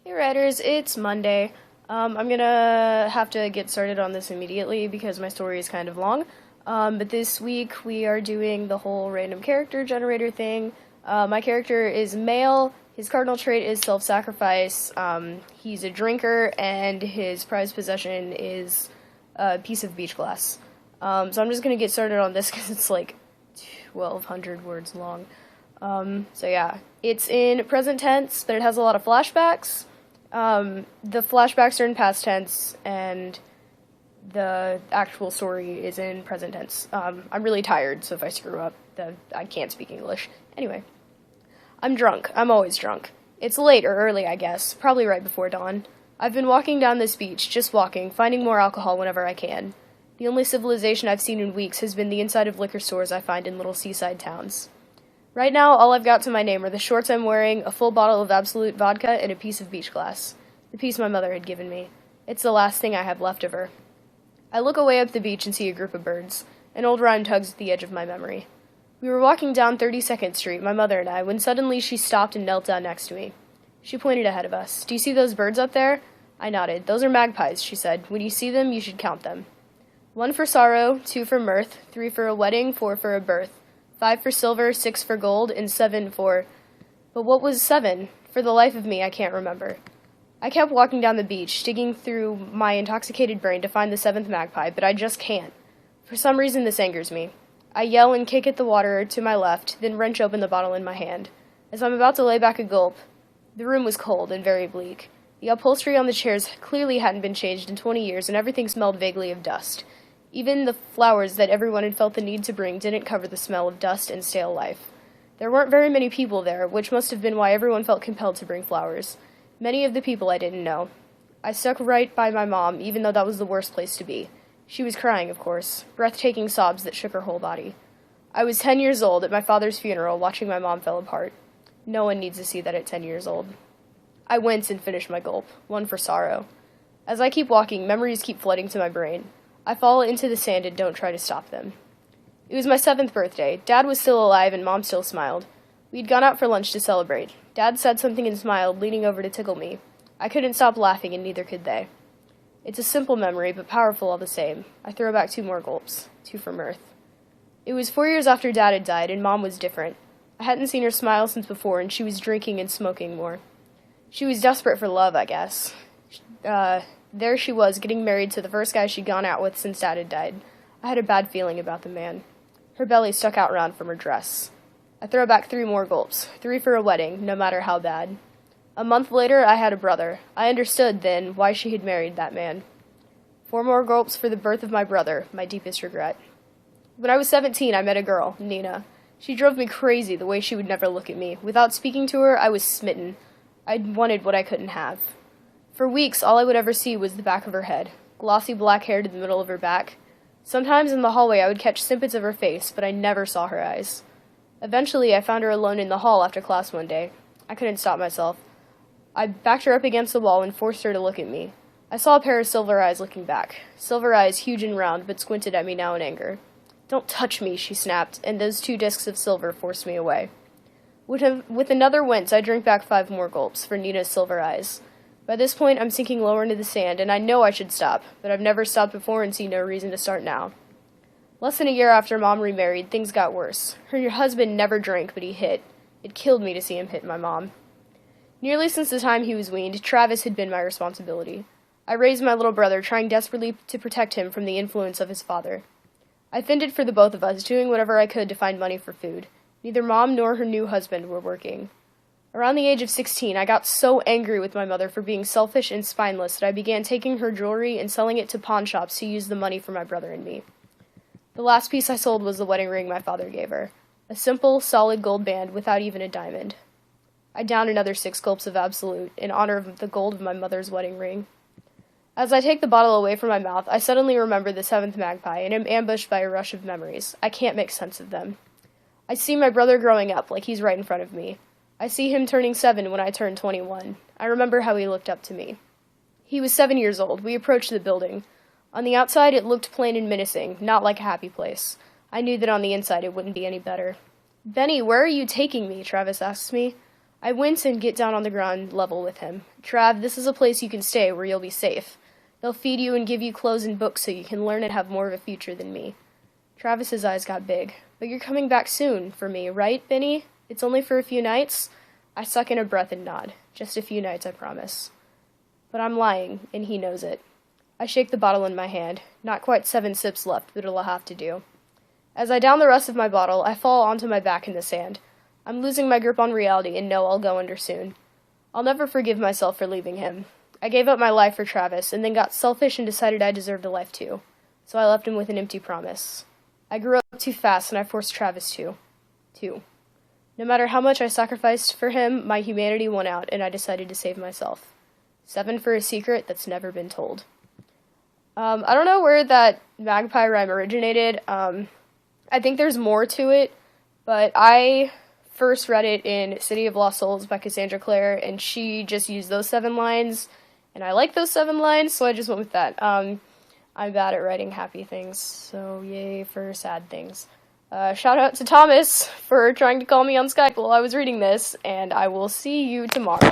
Hey writers, it's Monday. I'm gonna have to get started on this immediately because my story is kind of long. But this week we are doing the whole random character generator thing. My character is male. His cardinal trait is self-sacrifice. He's a drinker, and his prized possession is a piece of beach glass. So I'm just gonna get started on this because it's like 1,200 words long. So yeah, it's in present tense, but it has a lot of flashbacks. The flashbacks are in past tense, and the actual story is in present tense. I'm really tired, so if I screw up, I can't speak English. Anyway, I'm drunk. I'm always drunk. It's late or early, I guess, probably right before dawn. I've been walking down this beach, just walking, finding more alcohol whenever I can. The only civilization I've seen in weeks has been the inside of liquor stores I find in little seaside towns. Right now, all I've got to my name are the shorts I'm wearing, a full bottle of Absolut vodka, and a piece of beach glass. The piece my mother had given me. It's the last thing I have left of her. I look away up the beach and see a group of birds. An old rhyme tugs at the edge of my memory. We were walking down 32nd Street, my mother and I, when suddenly she stopped and knelt down next to me. She pointed ahead of us. "Do you see those birds up there?" I nodded. "Those are magpies," she said. "When you see them, you should count them. 1 for sorrow, 2 for mirth, 3 for a wedding, 4 for a birth. 5 for silver, 6 for gold, and 7 for—" But what was 7? For the life of me, I can't remember. I kept walking down the beach, digging through my intoxicated brain to find the 7th magpie, but I just can't. For some reason, this angers me. I yell and kick at the water to my left, then wrench open the bottle in my hand. As I'm about to lay back a gulp, the room was cold and very bleak. The upholstery on the chairs clearly hadn't been changed in 20 years, and everything smelled vaguely of dust. Even the flowers that everyone had felt the need to bring didn't cover the smell of dust and stale life. There weren't very many people there, which must have been why everyone felt compelled to bring flowers. Many of the people I didn't know. I stuck right by my mom, even though that was the worst place to be. She was crying, of course, breathtaking sobs that shook her whole body. I was 10 years old at my father's funeral, watching my mom fall apart. No one needs to see that at 10 years old. I went and finished my gulp, 1 for sorrow. As I keep walking, memories keep flooding to my brain. I fall into the sand and don't try to stop them. It was my 7th birthday. Dad was still alive and Mom still smiled. We'd gone out for lunch to celebrate. Dad said something and smiled, leaning over to tickle me. I couldn't stop laughing, and neither could they. It's a simple memory, but powerful all the same. I throw back 2 more gulps, 2 for mirth. It was 4 years after Dad had died, and Mom was different. I hadn't seen her smile since before, and she was drinking and smoking more. She was desperate for love, I guess. There she was, getting married to the first guy she'd gone out with since Dad had died. I had a bad feeling about the man. Her belly stuck out round from her dress. I throw back 3 more gulps, 3 for a wedding, no matter how bad. A month later, I had a brother. I understood, then, why she had married that man. 4 more gulps for the birth of my brother, my deepest regret. When I was 17, I met a girl, Nina. She drove me crazy the way she would never look at me. Without speaking to her, I was smitten. I wanted what I couldn't have. For weeks, all I would ever see was the back of her head, glossy black hair to the middle of her back. Sometimes in the hallway I would catch snippets of her face, but I never saw her eyes. Eventually, I found her alone in the hall after class one day. I couldn't stop myself. I backed her up against the wall and forced her to look at me. I saw a pair of silver eyes looking back. Silver eyes, huge and round, but squinted at me now in anger. "Don't touch me," she snapped, and those 2 discs of silver forced me away. With another wince, I drank back 5 more gulps for Nina's silver eyes. By this point, I'm sinking lower into the sand, and I know I should stop, but I've never stopped before and see no reason to start now. Less than a year after Mom remarried, things got worse. Her husband never drank, but he hit. It killed me to see him hit my mom. Nearly since the time he was weaned, Travis had been my responsibility. I raised my little brother, trying desperately to protect him from the influence of his father. I fended for the both of us, doing whatever I could to find money for food. Neither Mom nor her new husband were working. Around the age of 16, I got so angry with my mother for being selfish and spineless that I began taking her jewelry and selling it to pawn shops to use the money for my brother and me. The last piece I sold was the wedding ring my father gave her. A simple, solid gold band without even a diamond. I downed another 6 gulps of Absolut in honor of the gold of my mother's wedding ring. As I take the bottle away from my mouth, I suddenly remember the 7th magpie and am ambushed by a rush of memories. I can't make sense of them. I see my brother growing up like he's right in front of me. I see him turning 7 when I turn 21. I remember how he looked up to me. He was 7 years old. We approached the building. On the outside, it looked plain and menacing, not like a happy place. I knew that on the inside it wouldn't be any better. "Benny, where are you taking me?" Travis asks me. I wince and get down on the ground level with him. Trav, this is a place you can stay where you'll be safe. They'll feed you and give you clothes and books so you can learn and have more of a future than me. Travis's eyes got big. But you're coming back soon for me, right, Benny? It's only for a few nights? I suck in a breath and nod. Just a few nights, I promise. But I'm lying, and he knows it. I shake the bottle in my hand. Not quite 7 sips left, but it'll have to do. As I down the rest of my bottle, I fall onto my back in the sand. I'm losing my grip on reality and know I'll go under soon. I'll never forgive myself for leaving him. I gave up my life for Travis, and then got selfish and decided I deserved a life too. So I left him with an empty promise. I grew up too fast, and I forced Travis too. No matter how much I sacrificed for him, my humanity won out, and I decided to save myself. 7 for a secret that's never been told. I don't know where that magpie rhyme originated. I think there's more to it, but I first read it in City of Lost Souls by Cassandra Clare, and she just used those 7 lines, and I like those 7 lines, so I just went with that. I'm bad at writing happy things, so yay for sad things. Shout out to Thomas for trying to call me on Skype while I was reading this, and I will see you tomorrow.